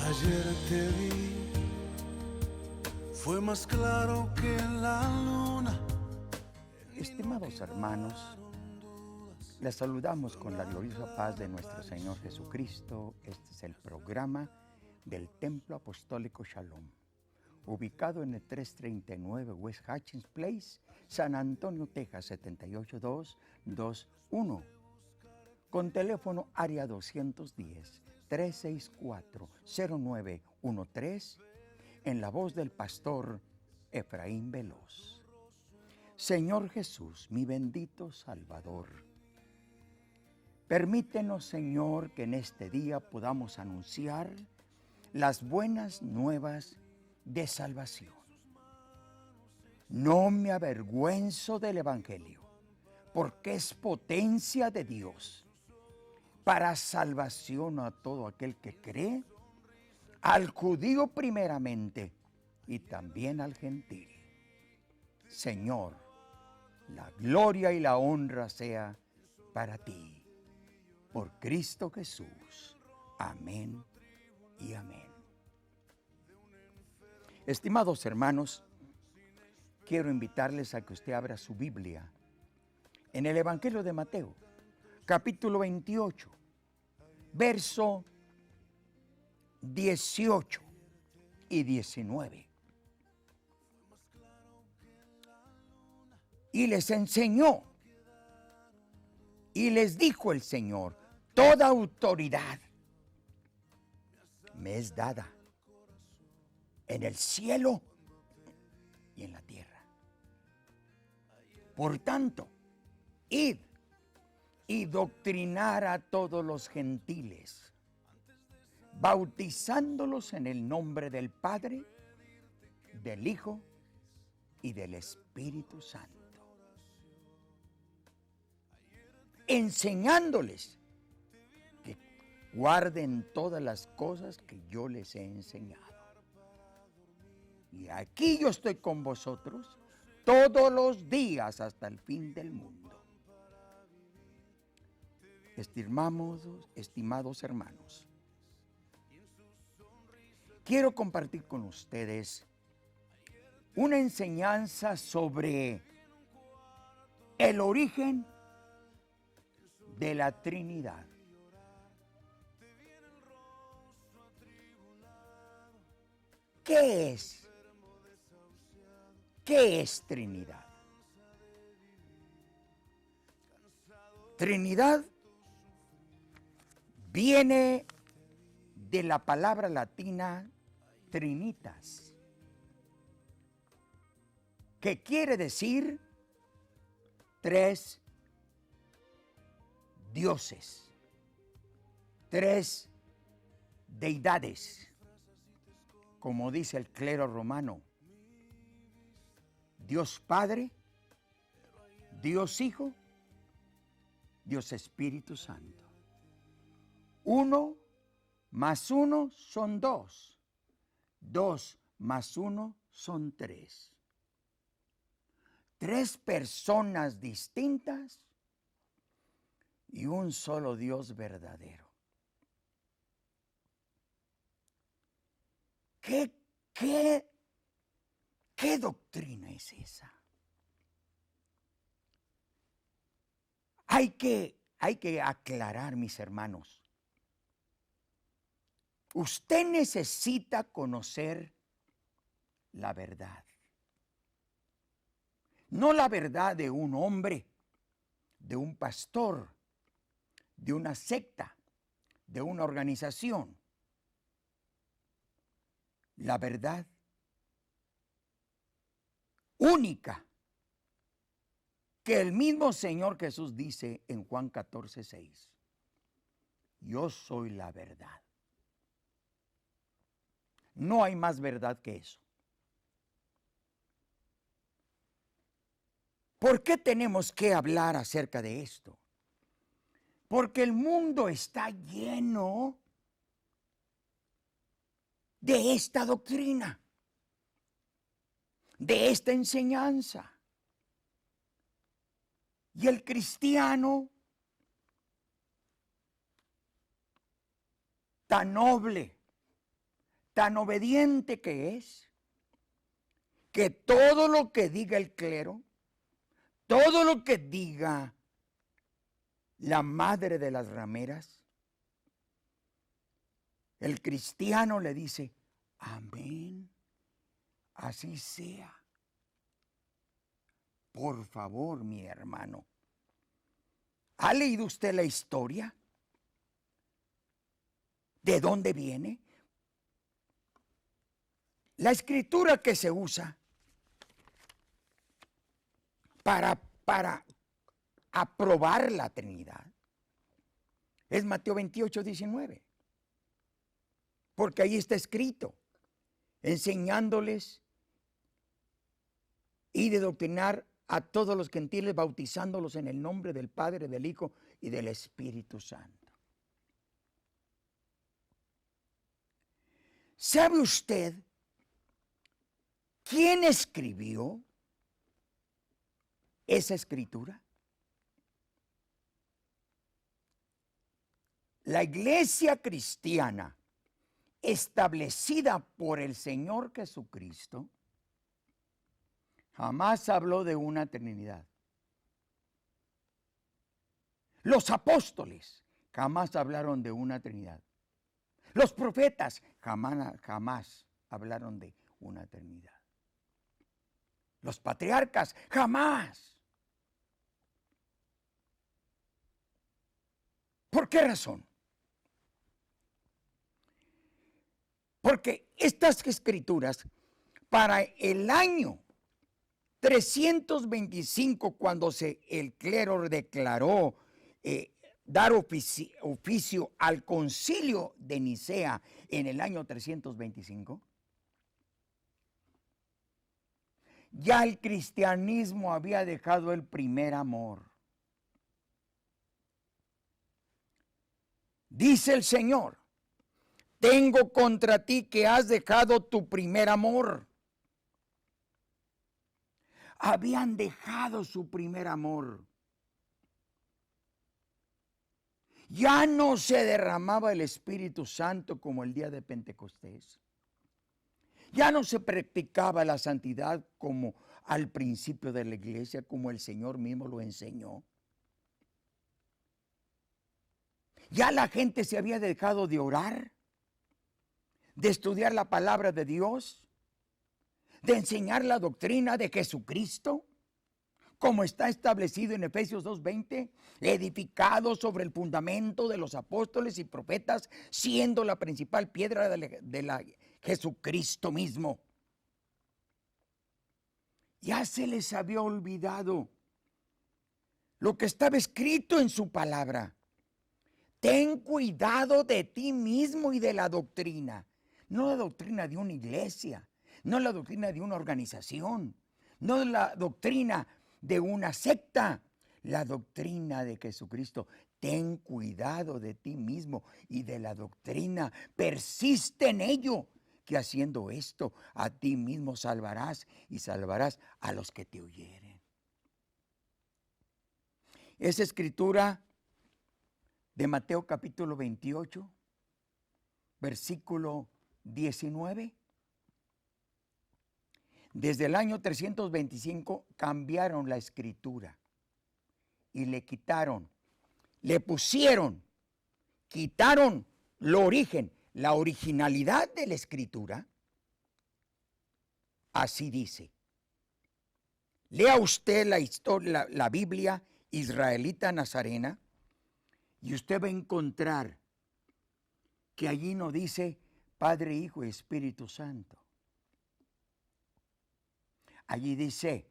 Ayer te vi, fue más claro que la luna. Estimados hermanos, les saludamos con la gloriosa paz de nuestro Señor Jesucristo. Este es el programa del Templo Apostólico Shalom, ubicado en el 339 West Hutchins Place, San Antonio, Texas, 78221, con teléfono área 210-364-0913, en la voz del pastor Efraín Veloz. Señor Jesús, mi bendito Salvador, permítenos, Señor, que en este día podamos anunciar las buenas nuevas de salvación. No me avergüenzo del Evangelio, porque es potencia de Dios para salvación a todo aquel que cree, al judío primeramente y también al gentil. Señor, la gloria y la honra sea para ti, por Cristo Jesús. Amén y amén. Estimados hermanos, quiero invitarles a que usted abra su Biblia en el Evangelio de Mateo, capítulo 28, verso 18 y 19. Y les enseñó, y les dijo el Señor: toda autoridad me es dada en el cielo y en la tierra. Por tanto, id y doctrinar a todos los gentiles, bautizándolos en el nombre del Padre, del Hijo y del Espíritu Santo, enseñándoles que guarden todas las cosas que yo les he enseñado. Y aquí yo estoy con vosotros todos los días hasta el fin del mundo. Estimados hermanos, quiero compartir con ustedes una enseñanza sobre el origen de la Trinidad. ¿Qué es? ¿Qué es Trinidad? Trinidad viene de la palabra latina trinitas, que quiere decir tres dioses, tres deidades, como dice el clero romano: Dios Padre, Dios Hijo, Dios Espíritu Santo. 1 más 1 son 2. 2 más 1 son 3. 3 personas distintas y un solo Dios verdadero. ¿Qué doctrina es esa? Hay que aclarar, mis hermanos. Usted necesita conocer la verdad. No la verdad de un hombre, de un pastor, de una secta, de una organización. La verdad única que el mismo Señor Jesús dice en Juan 14:6. Yo soy la verdad. No hay más verdad que eso. ¿Por qué tenemos que hablar acerca de esto? Porque el mundo está lleno de esta doctrina, de esta enseñanza. Y el cristiano tan noble, tan obediente que es, que todo lo que diga el clero, todo lo que diga la madre de las rameras, el cristiano le dice, amén, así sea. Por favor, mi hermano, ¿ha leído usted la historia? ¿De dónde viene? La escritura que se usa para aprobar la Trinidad es Mateo 28, 19. Porque ahí está escrito, enseñándoles y de doctrinar a todos los gentiles, bautizándolos en el nombre del Padre, del Hijo y del Espíritu Santo. ¿Sabe usted quién escribió esa escritura? La iglesia cristiana establecida por el Señor Jesucristo jamás habló de una Trinidad. Los apóstoles jamás hablaron de una Trinidad. Los profetas jamás hablaron de una Trinidad. Los patriarcas jamás. ¿Por qué razón? Porque estas escrituras, para el año 325, cuando el clero declaró dar oficio al concilio de Nicea en el año 325, ya el cristianismo había dejado el primer amor. Dice el Señor, tengo contra ti que has dejado tu primer amor. Habían dejado su primer amor. Ya no se derramaba el Espíritu Santo como el día de Pentecostés. Ya no se practicaba la santidad como al principio de la iglesia, como el Señor mismo lo enseñó. Ya la gente se había dejado de orar, de estudiar la palabra de Dios, de enseñar la doctrina de Jesucristo, como está establecido en Efesios 2:20, edificado sobre el fundamento de los apóstoles y profetas, siendo la principal piedra de la Jesucristo mismo. Ya se les había olvidado lo que estaba escrito en su palabra. Ten cuidado de ti mismo y de la doctrina. No la doctrina de una iglesia, no la doctrina de una organización, no la doctrina de una secta, la doctrina de Jesucristo. Ten cuidado de ti mismo y de la doctrina. Persiste en ello, que haciendo esto a ti mismo salvarás y salvarás a los que te oyeren. Esa escritura de Mateo capítulo 28, versículo 19. Desde el año 325 cambiaron la escritura y le quitaron, le pusieron, quitaron el origen, la originalidad de la escritura. Así dice. Lea usted la historia, la Biblia israelita nazarena, y usted va a encontrar que allí no dice Padre, Hijo y Espíritu Santo. Allí dice,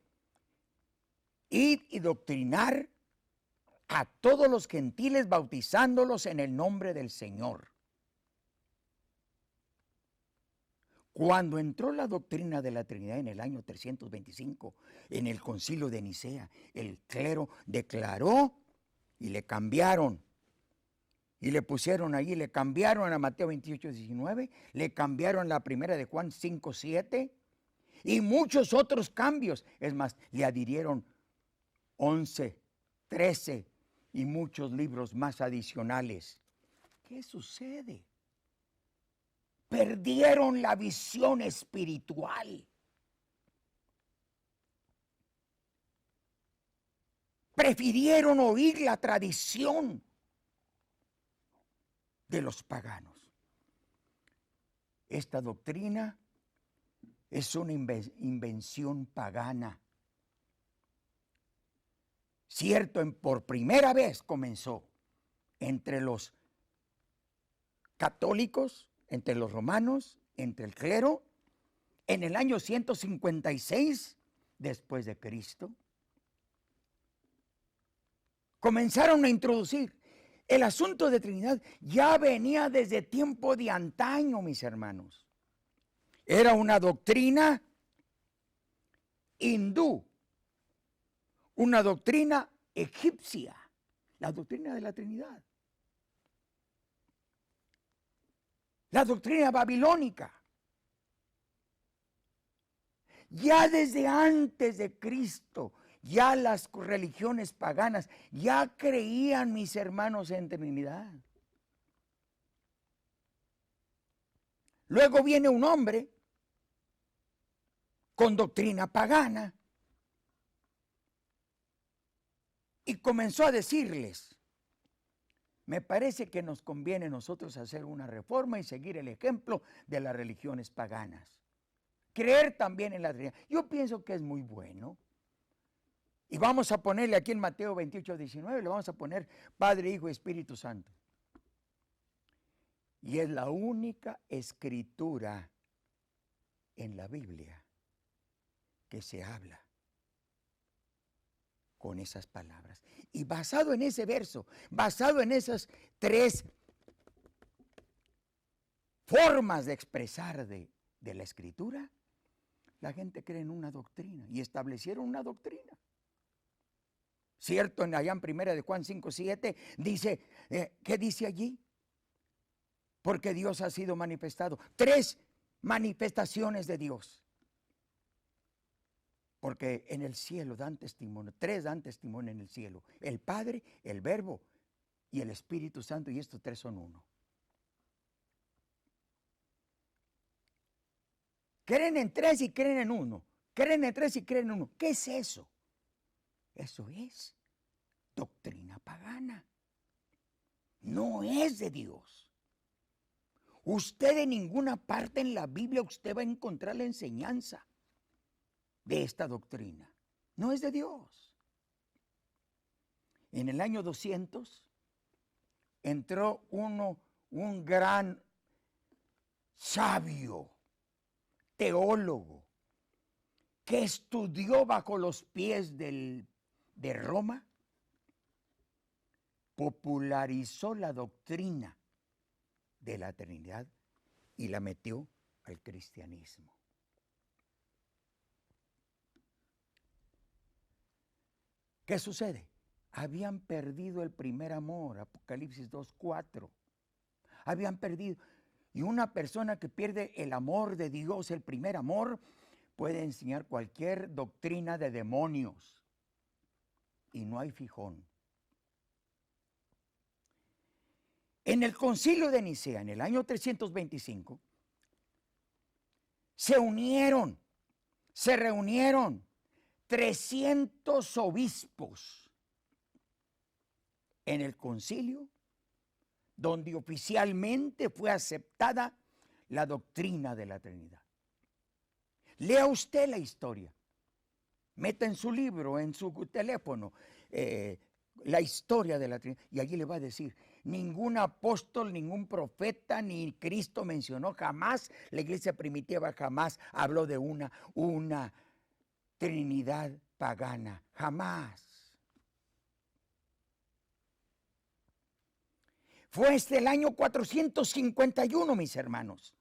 id y doctrinar a todos los gentiles, bautizándolos en el nombre del Señor. Cuando entró la doctrina de la Trinidad en el año 325, en el concilio de Nicea, el clero declaró y le cambiaron. Y le pusieron allí, le cambiaron a Mateo 28, 19, le cambiaron la primera de Juan 5, 7 y muchos otros cambios. Es más, le adhirieron 11, 13 y muchos libros más adicionales. ¿Qué sucede? perdieron la visión espiritual. Prefirieron oír la tradición de los paganos. Esta doctrina es una invención pagana. Cierto, por primera vez comenzó entre los católicos, entre los romanos, entre el clero, en el año 156 después de Cristo. Comenzaron a introducir el asunto de Trinidad. Ya venía desde tiempo de antaño, mis hermanos. Era una doctrina hindú, una doctrina egipcia, la doctrina de la Trinidad. La doctrina babilónica. Ya desde antes de Cristo, ya las religiones paganas ya creían, mis hermanos, en Trinidad. Luego viene un hombre con doctrina pagana y comenzó a decirles: me parece que nos conviene a nosotros hacer una reforma y seguir el ejemplo de las religiones paganas. Creer también en la Trinidad. Yo pienso que es muy bueno. Y vamos a ponerle aquí en Mateo 28, 19, le vamos a poner Padre, Hijo y Espíritu Santo. Y es la única escritura en la Biblia que se habla con esas palabras. Y basado en ese verso, basado en esas tres formas de expresar de la escritura, la gente cree en una doctrina y establecieron una doctrina. Cierto, allá en 1 de Juan 5, 7 dice, ¿qué dice allí? Porque Dios ha sido manifestado. Tres manifestaciones de Dios. Porque en el cielo dan testimonio, tres dan testimonio en el cielo. El Padre, el Verbo y el Espíritu Santo, y estos tres son uno. Creen en tres y creen en uno. Creen en tres y creen en uno. ¿Qué es eso? Eso es doctrina pagana. No es de Dios. Usted en ninguna parte en la Biblia usted va a encontrar la enseñanza de esta doctrina. No es de Dios. En el año 200 entró un gran sabio, teólogo, que estudió bajo los pies de Roma, popularizó la doctrina de la Trinidad y la metió al cristianismo. ¿Qué sucede? Habían perdido el primer amor, Apocalipsis 2:4. Habían perdido. Y una persona que pierde el amor de Dios, el primer amor, puede enseñar cualquier doctrina de demonios. Y no hay fijón. En el concilio de Nicea, en el año 325, se reunieron 300 obispos en el concilio, donde oficialmente fue aceptada la doctrina de la Trinidad. Lea usted la historia. Meta en su libro, en su teléfono, la historia de la Trinidad. Y allí le va a decir, ningún apóstol, ningún profeta, ni Cristo mencionó jamás, la iglesia primitiva jamás habló de una Trinidad pagana. Jamás. Fue hasta el año 451, mis hermanos,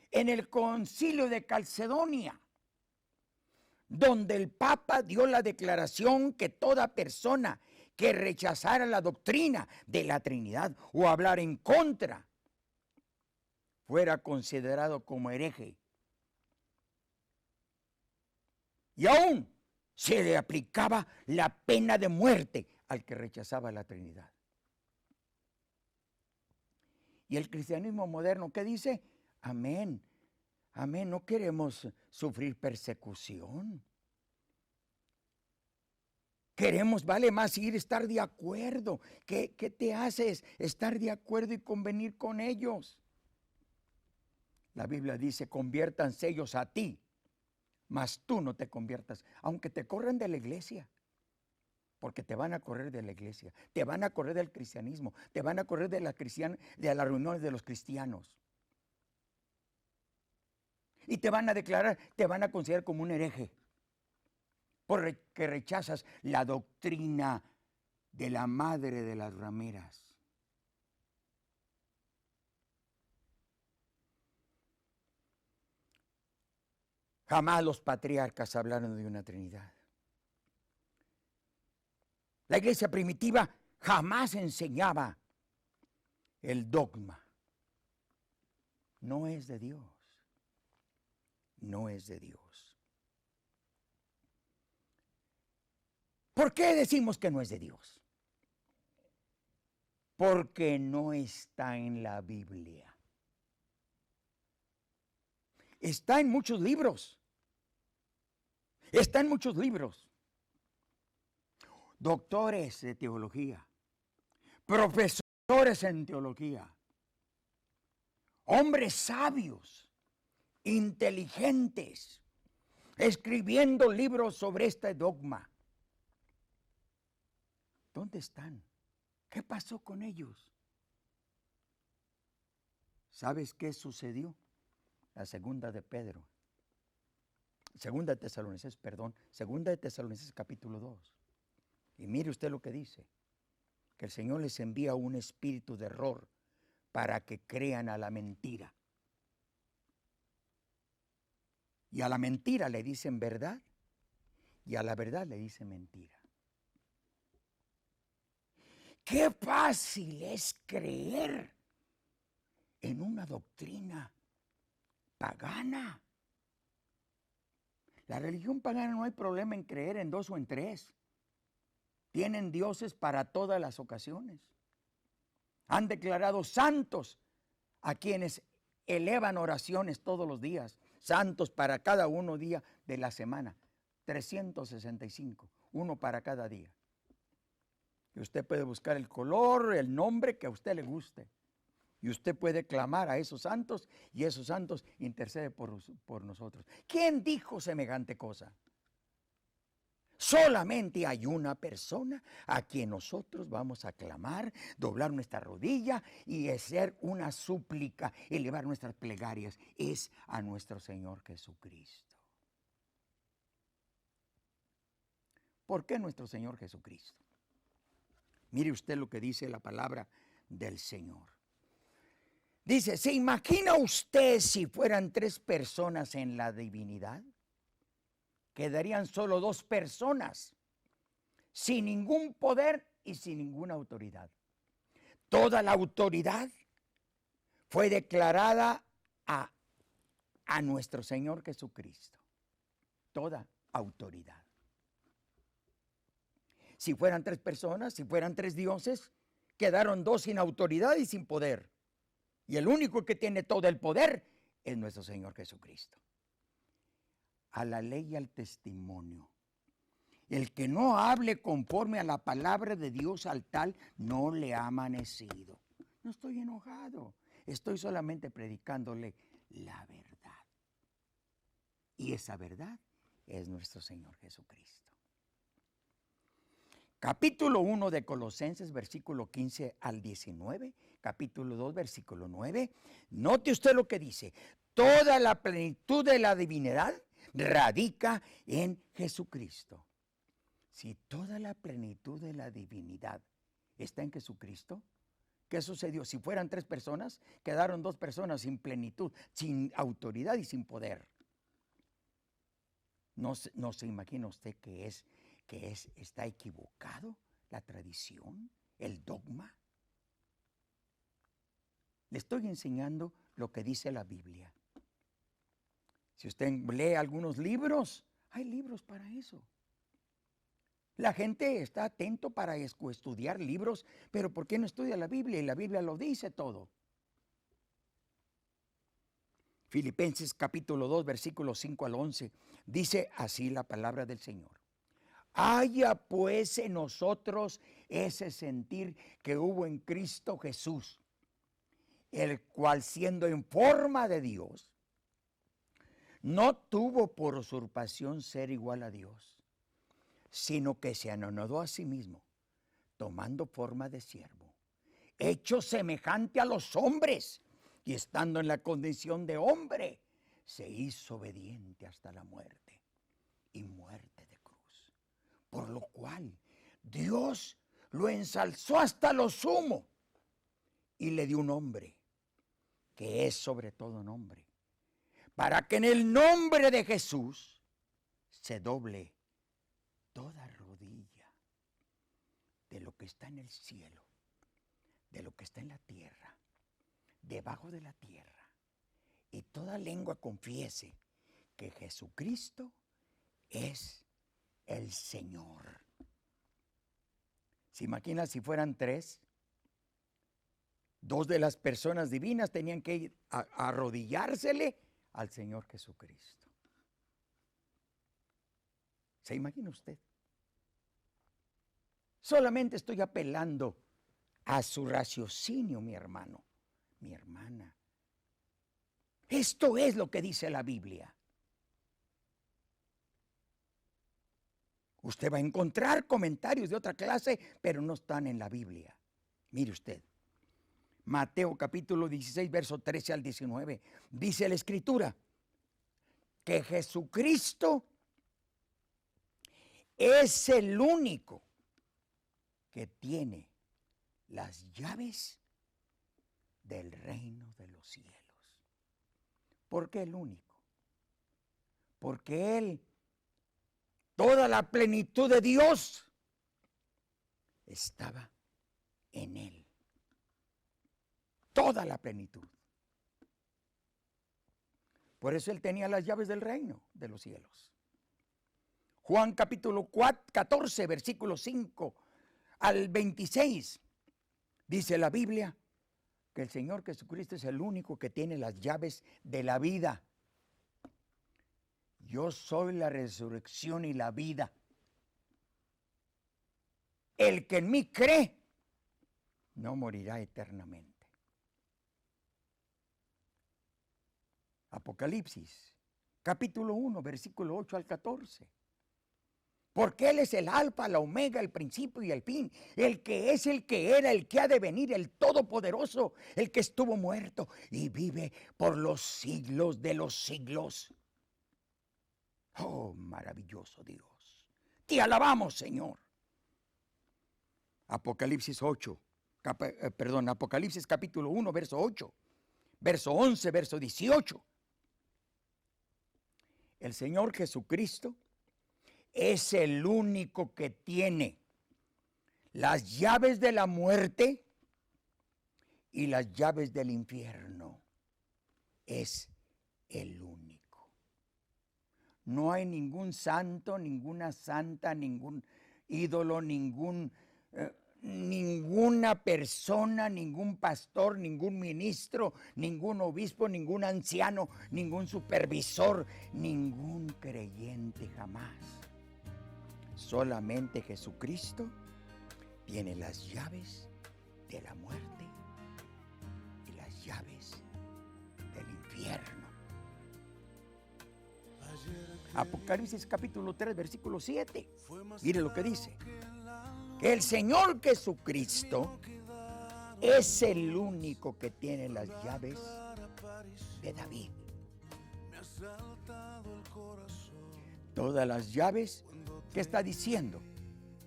en el concilio de Calcedonia, donde el Papa dio la declaración que toda persona que rechazara la doctrina de la Trinidad o hablar en contra fuera considerado como hereje. Y aún se le aplicaba la pena de muerte al que rechazaba la Trinidad. Y el cristianismo moderno, ¿qué dice? Amén, amén, no queremos sufrir persecución. Queremos, vale más estar de acuerdo. ¿Qué te hace estar de acuerdo y convenir con ellos? La Biblia dice, conviértanse ellos a ti, mas tú no te conviertas, aunque te corran de la iglesia. Porque te van a correr de la iglesia, te van a correr del cristianismo, te van a correr de las reuniones de los cristianos. Y te van a declarar, te van a considerar como un hereje, porque rechazas la doctrina de la madre de las rameras. Jamás los patriarcas hablaron de una Trinidad. La iglesia primitiva jamás enseñaba el dogma. No es de Dios. No es de Dios. ¿Por qué decimos que no es de Dios? Porque no está en la Biblia. Está en muchos libros. Está en muchos libros. Doctores de teología, profesores en teología, hombres sabios, inteligentes, escribiendo libros sobre este dogma. ¿Dónde están? ¿Qué pasó con ellos? ¿Sabes qué sucedió? La segunda de Pedro. Segunda de Tesalonicenses capítulo 2. Y mire usted lo que dice, que el Señor les envía un espíritu de error para que crean a la mentira. Y a la mentira le dicen verdad y a la verdad le dicen mentira. Qué fácil es creer en una doctrina pagana. La religión pagana no hay problema en creer en 2 o en 3. Tienen dioses para todas las ocasiones. Han declarado santos a quienes elevan oraciones todos los días. Santos para cada día de la semana. 365, uno para cada día. Y usted puede buscar el color, el nombre que a usted le guste. Y usted puede clamar a esos santos y esos santos interceden por nosotros. ¿Quién dijo semejante cosa? Solamente hay una persona a quien nosotros vamos a clamar, doblar nuestra rodilla y hacer una súplica, elevar nuestras plegarias. Es a nuestro Señor Jesucristo. ¿Por qué nuestro Señor Jesucristo? Mire usted lo que dice la palabra del Señor. Dice, ¿se imagina usted si fueran 3 personas en la divinidad? Quedarían solo 2 personas, sin ningún poder y sin ninguna autoridad. Toda la autoridad fue declarada a nuestro Señor Jesucristo. Toda autoridad. Si fueran 3 personas, si fueran 3 dioses, quedaron 2 sin autoridad y sin poder. Y el único que tiene todo el poder es nuestro Señor Jesucristo. A la ley y al testimonio. El que no hable conforme a la palabra de Dios, al tal no le ha amanecido. No estoy enojado, estoy solamente predicándole la verdad. Y esa verdad es nuestro Señor Jesucristo. Capítulo 1 de Colosenses, versículo 15 al 19, capítulo 2, versículo 9. Note usted lo que dice. Toda la plenitud de la divinidad radica en Jesucristo. Si toda la plenitud de la divinidad está en Jesucristo, ¿qué sucedió? Si fueran 3 personas, quedaron 2 personas sin plenitud, sin autoridad y sin poder. No se imagina usted que está equivocado la tradición, el dogma. Le estoy enseñando lo que dice la Biblia. Si usted lee algunos libros, hay libros para eso. La gente está atento para estudiar libros, pero ¿por qué no estudia la Biblia? Y la Biblia lo dice todo. Filipenses capítulo 2, versículos 5 al 11. Dice así la palabra del Señor. Haya pues en nosotros ese sentir que hubo en Cristo Jesús, el cual siendo en forma de Dios, no tuvo por usurpación ser igual a Dios, sino que se anonadó a sí mismo, tomando forma de siervo, hecho semejante a los hombres, y estando en la condición de hombre, se hizo obediente hasta la muerte, y muerte de cruz. Por lo cual Dios lo ensalzó hasta lo sumo, y le dio un nombre, que es sobre todo nombre, para que en el nombre de Jesús se doble toda rodilla de lo que está en el cielo, de lo que está en la tierra, debajo de la tierra, y toda lengua confiese que Jesucristo es el Señor. ¿Se imagina si fueran tres? Dos de las personas divinas tenían que ir a arrodillársele al Señor Jesucristo. ¿Se imagina usted? Solamente estoy apelando a su raciocinio, mi hermano, mi hermana. Esto es lo que dice la Biblia. Usted va a encontrar comentarios de otra clase, pero no están en la Biblia. Mire usted. Mateo capítulo 16, verso 13 al 19. Dice la Escritura que Jesucristo es el único que tiene las llaves del reino de los cielos. ¿Por qué el único? Porque Él, toda la plenitud de Dios, estaba en Él. Toda la plenitud. Por eso Él tenía las llaves del reino de los cielos. Juan capítulo 14, versículo 5 al 26. Dice la Biblia que el Señor Jesucristo es el único que tiene las llaves de la vida. Yo soy la resurrección y la vida. El que en mí cree no morirá eternamente. Apocalipsis, capítulo 1, versículo 8 al 14. Porque Él es el alfa, la omega, el principio y el fin, el que es, el que era, el que ha de venir, el todopoderoso, el que estuvo muerto y vive por los siglos de los siglos. Oh, maravilloso Dios. Te alabamos, Señor. Apocalipsis capítulo 1, verso 8, verso 11, verso 18. El Señor Jesucristo es el único que tiene las llaves de la muerte y las llaves del infierno. Es el único. No hay ningún santo, ninguna santa, ningún ídolo, ninguna persona, ningún pastor, ningún ministro, ningún obispo, ningún anciano, ningún supervisor, ningún creyente jamás. Solamente Jesucristo tiene las llaves de la muerte y las llaves del infierno. Apocalipsis capítulo 3, versículo 7. Mire lo que dice. Que el Señor Jesucristo es el único que tiene las llaves de David. Todas las llaves, ¿qué está diciendo?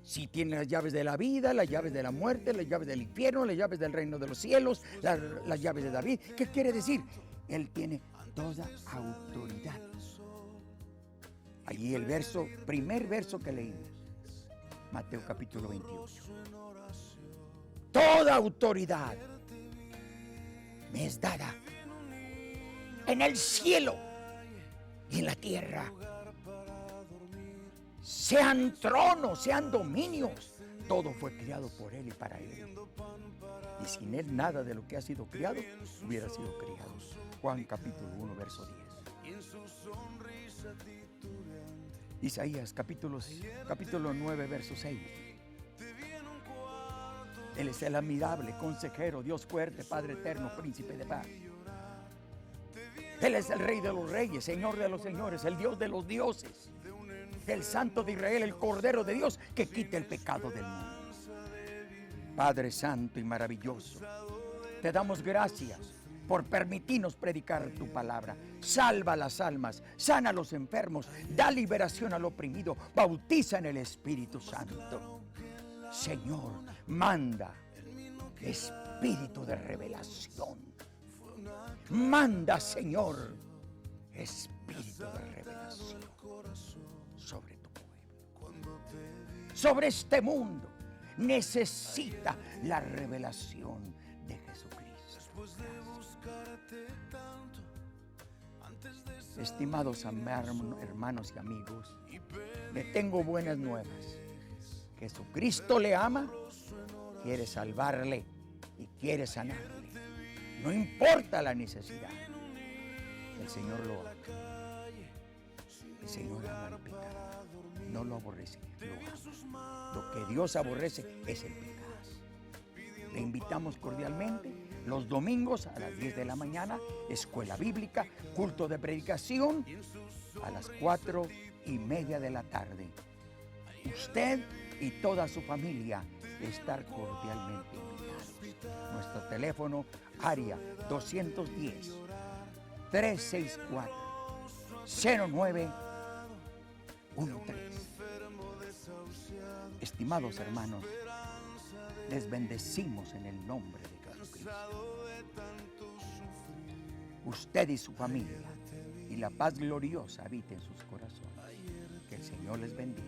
Si tiene las llaves de la vida, las llaves de la muerte, las llaves del infierno, las llaves del reino de los cielos, las llaves de David. ¿Qué quiere decir? Él tiene toda autoridad. Allí el primer verso que leímos. Mateo capítulo 28. Toda autoridad me es dada en el cielo y en la tierra. Sean tronos, sean dominios, todo fue creado por Él y para Él. Y sin Él nada de lo que ha sido creado hubiera sido creado. Juan capítulo 1, verso 10. Isaías capítulo 9, verso 6. Él es el admirable consejero, Dios fuerte, Padre eterno, príncipe de paz. Él es el Rey de los reyes, Señor de los señores, el Dios de los dioses, el Santo de Israel, el Cordero de Dios que quita el pecado del mundo. Padre santo y maravilloso, te damos gracias por permitirnos predicar tu palabra. Salva las almas, sana a los enfermos, da liberación al oprimido, bautiza en el Espíritu Santo. Señor, manda espíritu de revelación. Manda, Señor, espíritu de revelación sobre tu pueblo, sobre este mundo. Necesita la revelación de Jesucristo. Estimados hermanos y amigos, le tengo buenas nuevas. Jesucristo le ama, quiere salvarle y quiere sanarle. No importa la necesidad, el Señor lo ama. El Señor ama el pecado, no lo aborrece, lo ama. Lo que Dios aborrece es el pecado. Le invitamos cordialmente los domingos a las 10 de la mañana, escuela bíblica, culto de predicación a las 4:30 de la tarde. Usted y toda su familia estar cordialmente invitados. Nuestro teléfono, área 210-364-0913. Estimados hermanos, les bendecimos en el nombre de Jesucristo. Usted y su familia, y la paz gloriosa habite en sus corazones. Que el Señor les bendiga.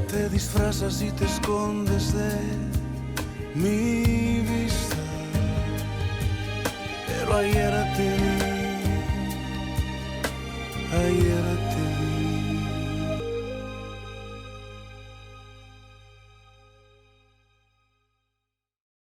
Te disfrazas y te escondes de mi vista, pero ayer a ti